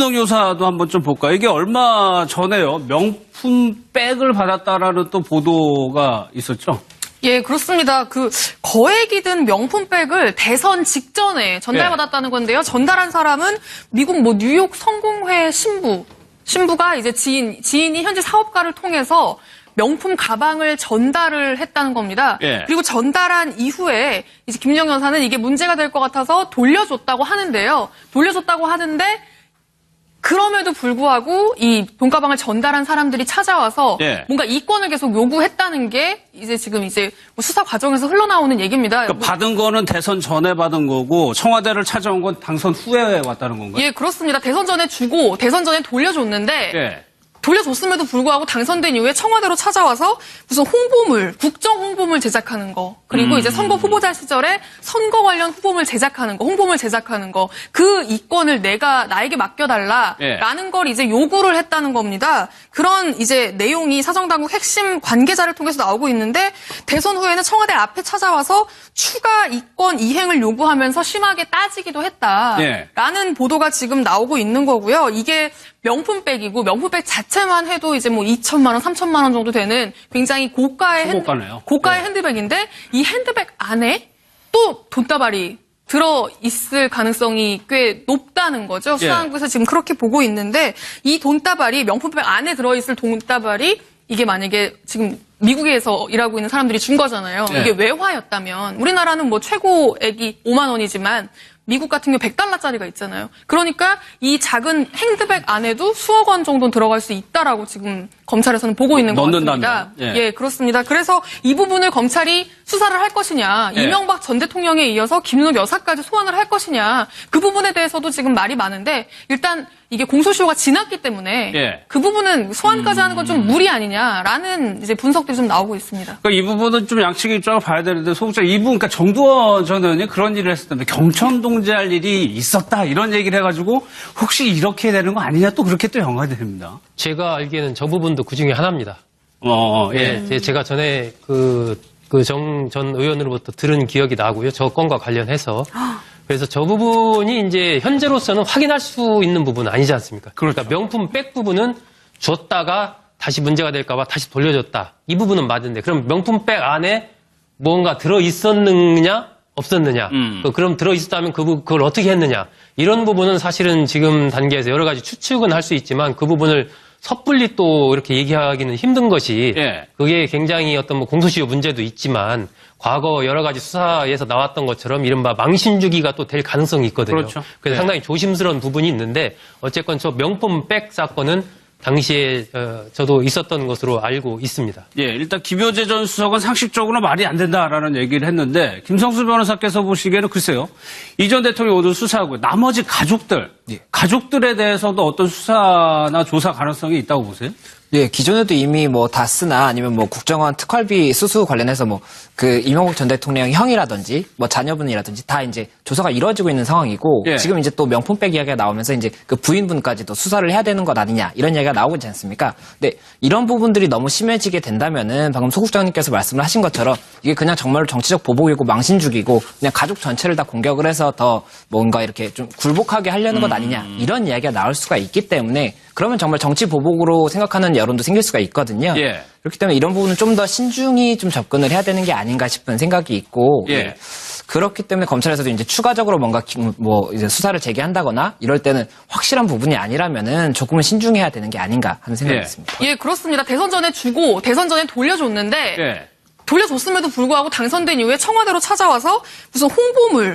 유은옥 여사도 한번 좀 볼까요? 이게 얼마 전에요. 명품 백을 받았다라는 또 보도가 있었죠? 예, 그렇습니다. 거액이 든 명품백을 대선 직전에 전달받았다는 건데요. 전달한 사람은 미국 뉴욕 성공회 신부가 이제 지인이 현재 사업가를 통해서 명품 가방을 전달을 했다는 겁니다. 예. 그리고 전달한 이후에 이제 김정 여사는 이게 문제가 될 것 같아서 돌려줬다고 하는데요. 돌려줬다고 하는데 그럼에도 불구하고 이 돈가방을 전달한 사람들이 찾아와서 예. 뭔가 이권을 계속 요구했다는 게 이제 지금 수사 과정에서 흘러나오는 얘기입니다. 그러니까 받은 거는 대선 전에 받은 거고 청와대를 찾아온 건 당선 후에 왔다는 건가요? 예, 그렇습니다. 대선 전에 주고 대선 전에 돌려줬는데 예. 돌려줬음에도 불구하고 당선된 이후에 청와대로 찾아와서 무슨 국정 홍보물 제작하는 거, 그리고 이제 선거 후보자 시절에 선거 관련 홍보물 제작하는 거, 그 이권을 나에게 맡겨달라라는 걸 이제 요구를 했다는 겁니다. 그런 이제 내용이 사정당국 핵심 관계자를 통해서 나오고 있는데 대선 후에는 청와대 앞에 찾아와서 추가 이권 이행을 요구하면서 심하게 따지기도 했다라는 보도가 지금 나오고 있는 거고요. 이게 명품백이고 명품백 자체만 해도 이제 2천만 원, 3천만 원 정도 되는 굉장히 고가의 핸드백인데 이 핸드백 안에 또 돈다발이 들어있을 가능성이 꽤 높다는 거죠. 수사당국에서 지금 그렇게 보고 있는데 이 돈다발이 명품백 안에 들어있을 돈다발이 이게 만약에 지금 미국에서 일하고 있는 사람들이 준 거잖아요. 이게 외화였다면 우리나라는 최고액이 5만 원이지만 미국 같은 경우 $100짜리가 있잖아요. 그러니까 이 작은 핸드백 안에도 수억 원 정도 들어갈 수 있다라고 지금 검찰에서는 보고 있는 것 같습니다. 예, 그렇습니다. 그래서 이 부분을 검찰이 수사를 할 것이냐, 이명박 전 대통령에 이어서 김윤옥 여사까지 소환을 할 것이냐, 그 부분에 대해서도 지금 말이 많은데 일단 이게 공소시효가 지났기 때문에 그 부분은 소환까지 하는 건 좀 무리 아니냐라는 이제 분석들이 좀 나오고 있습니다. 그러니까 이 부분은 좀 양측의 입장을 봐야 되는데 소극적 이 부분, 그러니까 정두원 전 의원이 그런 일을 했었는데 경천 동지할 일이 있었다 이런 얘기를 해가지고 혹시 이렇게 되는 거 아니냐 또 그렇게 또 연관이 됩니다. 제가 알기에는 저 부분도 그 중에 하나입니다. 제가 전에 전 의원으로부터 들은 기억이 나고요. 저 건과 관련해서. 그래서 저 부분이 이제 현재로서는 확인할 수 있는 부분은 아니지 않습니까? 그러니까 명품 백 부분은 줬다가 다시 문제가 될까봐 다시 돌려줬다. 이 부분은 맞는데 그럼 명품 백 안에 뭔가 들어있었느냐 없었느냐. 그럼 들어있었다면 그걸 어떻게 했느냐. 이런 부분은 사실은 지금 단계에서 여러 가지 추측은 할 수 있지만 그 부분을 섣불리 또 이렇게 얘기하기는 힘든 것이 그게 굉장히 어떤 공소시효 문제도 있지만 과거 여러 가지 수사에서 나왔던 것처럼 이른바 망신주기가 또 될 가능성이 있거든요. 그렇죠. 그래서 상당히 조심스러운 부분이 있는데 어쨌건 저 명품 백 사건은 당시에 저도 있었던 것으로 알고 있습니다. 일단 김효재 전 수석은 상식적으로 말이 안 된다라는 얘기를 했는데 김성수 변호사께서 보시기에는 글쎄요. 이 전 대통령이 오늘 수사하고 나머지 가족들에 대해서도 어떤 수사나 조사 가능성이 있다고 보세요? 기존에도 이미 다스나 아니면 국정원 특활비 수수 관련해서 이명박 전 대통령 형이라든지 자녀분이라든지 다 이제 조사가 이루어지고 있는 상황이고 지금 이제 또 명품백 이야기가 나오면서 이제 그 부인분까지도 수사를 해야 되는 것 아니냐 이런 이야기가 나오고 있지 않습니까? 근데 이런 부분들이 너무 심해지게 된다면은 방금 소 국장님께서 말씀을 하신 것처럼 이게 그냥 정말로 정치적 보복이고 망신주기고 그냥 가족 전체를 다 공격을 해서 더 뭔가 이렇게 좀 굴복하게 하려는 것 아니냐 이런 이야기가 나올 수가 있기 때문에 그러면 정말 정치 보복으로 생각하는 여론도 생길 수가 있거든요. 그렇기 때문에 이런 부분은 좀 더 신중히 좀 접근을 해야 되는 게 아닌가 싶은 생각이 있고 그렇기 때문에 검찰에서도 이제 추가적으로 뭔가 이제 수사를 재개한다거나 이럴 때는 확실한 부분이 아니라면은 조금은 신중해야 되는 게 아닌가 하는 생각이 있습니다. 예, 그렇습니다. 대선 전에 주고 대선 전에 돌려줬는데 돌려줬음에도 불구하고 당선된 이후에 청와대로 찾아와서 무슨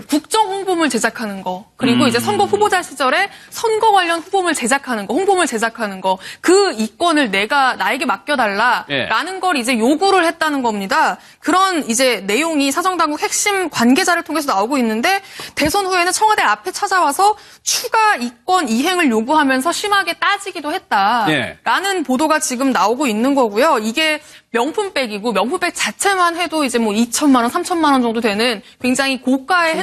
국정 홍보물 제작하는 거, 그리고 이제 선거 후보자 시절에 선거 관련 홍보물 제작하는 거, 그 이권을 나에게 맡겨달라라는 걸 이제 요구를 했다는 겁니다. 그런 이제 내용이 사정당국 핵심 관계자를 통해서 나오고 있는데 대선 후에는 청와대 앞에 찾아와서 추가 이권 이행을 요구하면서 심하게 따지기도 했다라는 보도가 지금 나오고 있는 거고요. 이게 명품백이고 명품백 자체만 해도 이제 2천만 원, 3천만 원 정도 되는 굉장히 고가의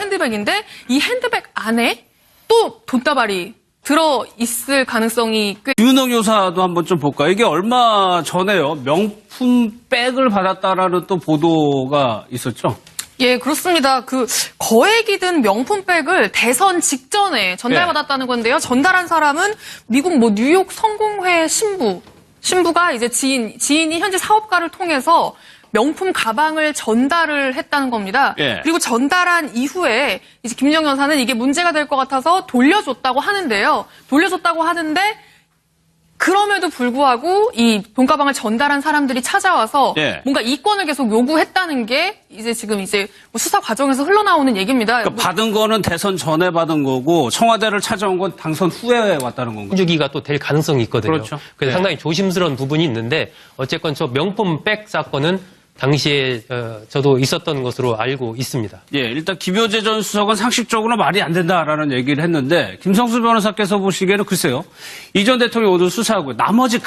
핸드백인데 이 핸드백 안에 또 돈다발이 들어있을 가능성이 꽤. 유은옥 여사도 한번 좀 볼까요? 이게 얼마 전에요. 명품 백을 받았다라는 또 보도가 있었죠? 예, 그렇습니다. 그 거액이 든 명품백을 대선 직전에 전달받았다는 건데요. 전달한 사람은 미국 뭐 뉴욕 성공회 신부가 이제 지인이 현지 사업가를 통해서 명품 가방을 전달을 했다는 겁니다. 예. 그리고 전달한 이후에 이제 김민정 여사는 이게 문제가 될 것 같아서 돌려줬다고 하는데요. 돌려줬다고 하는데 그럼에도 불구하고 이 돈가방을 전달한 사람들이 찾아와서 예. 뭔가 이권을 계속 요구했다는 게 이제 지금 이제 뭐 수사 과정에서 흘러나오는 얘기입니다. 그러니까 받은 거는 대선 전에 받은 거고 청와대를 찾아온 건 당선 후에 왔다는 건가요? 주기가 또 될 가능성이 있거든요. 그렇죠. 그래서 네. 상당히 조심스러운 부분이 있는데 어쨌건 저 명품백 사건은 당시에 저도 있었던 것으로 알고 있습니다. 예, 일단 김효재 전 수석은 상식적으로 말이 안 된다라는 얘기를 했는데 김성수 변호사께서 보시기에는 글쎄요. 이 전 대통령이 오늘 수사하고 나머지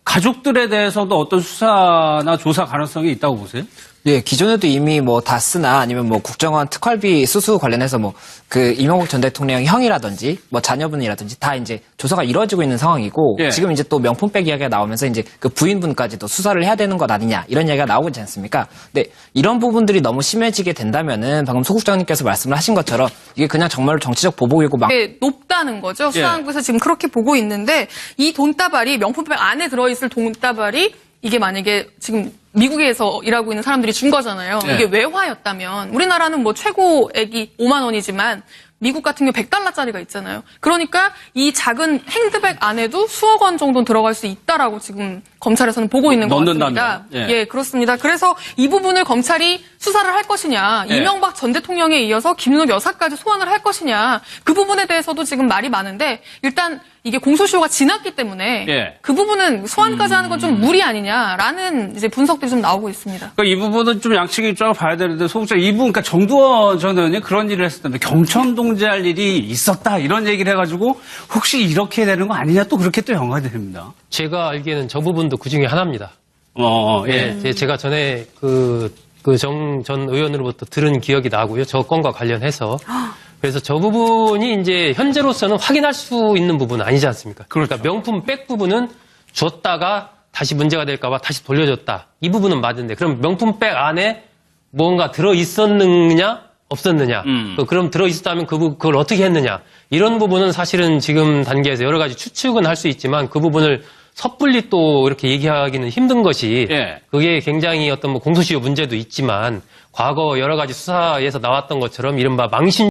가족들에 대해서도 어떤 수사나 조사 가능성이 있다고 보세요? 예, 기존에도 이미 뭐 다스나 아니면 뭐 국정원 특활비 수수 관련해서 뭐 그 이명박 전 대통령 형이라든지 뭐 자녀분이라든지 다 이제 조사가 이루어지고 있는 상황이고 예. 지금 이제 또 명품백 이야기가 나오면서 이제 그 부인분까지도 수사를 해야 되는 것 아니냐 이런 이야기가 나오고 있지 않습니까? 근데 이런 부분들이 너무 심해지게 된다면은 방금 소 국장님께서 말씀을 하신 것처럼 이게 그냥 정말로 정치적 보복이고 게 높다는 거죠. 수사당국에서 지금 그렇게 보고 있는데 이 돈다발이 명품백 안에 들어있을 돈다발이 이게 만약에 지금 미국에서 일하고 있는 사람들이 준 거잖아요. 네. 이게 외화였다면 우리나라는 뭐 최고액이 5만 원이지만 미국 같은 경우 $100짜리가 있잖아요. 그러니까 이 작은 핸드백 안에도 수억 원 정도 들어갈 수 있다라고 지금 검찰에서는 보고 있는 것 같습니다. 넣는다면. 예, 그렇습니다. 그래서 이 부분을 검찰이 수사를 할 것이냐, 예. 이명박 전 대통령에 이어서 김윤옥 여사까지 소환을 할 것이냐, 그 부분에 대해서도 지금 말이 많은데 일단 이게 공소시효가 지났기 때문에 예. 그 부분은 소환까지 하는 건 좀 무리 아니냐라는 이제 분석들이 좀 나오고 있습니다. 그러니까 이 부분은 좀 양측의 입장을 봐야 되는데 소국장 이 부분, 그러니까 정두원 전 의원이 그런 일을 했었는데 경천 동지할 일이 있었다 이런 얘기를 해가지고 혹시 이렇게 되는 거 아니냐 또 그렇게 또 연관이 됩니다. 제가 알기에는 저 부분도 그 중에 하나입니다. 예. 제가 전에 정 전 의원으로부터 들은 기억이 나고요. 저 건과 관련해서. 그래서 저 부분이 이제 현재로서는 확인할 수 있는 부분은 아니지 않습니까? 그러니까 명품 백 부분은 줬다가 다시 문제가 될까봐 다시 돌려줬다. 이 부분은 맞는데 그럼 명품 백 안에 뭔가 들어 있었느냐 없었느냐? 그럼 들어 있었다면 그걸 어떻게 했느냐? 이런 부분은 사실은 지금 단계에서 여러 가지 추측은 할 수 있지만 그 부분을 섣불리 또 이렇게 얘기하기는 힘든 것이 예. 그게 굉장히 어떤 뭐 공소시효 문제도 있지만 과거 여러 가지 수사에서 나왔던 것처럼 이른바 망신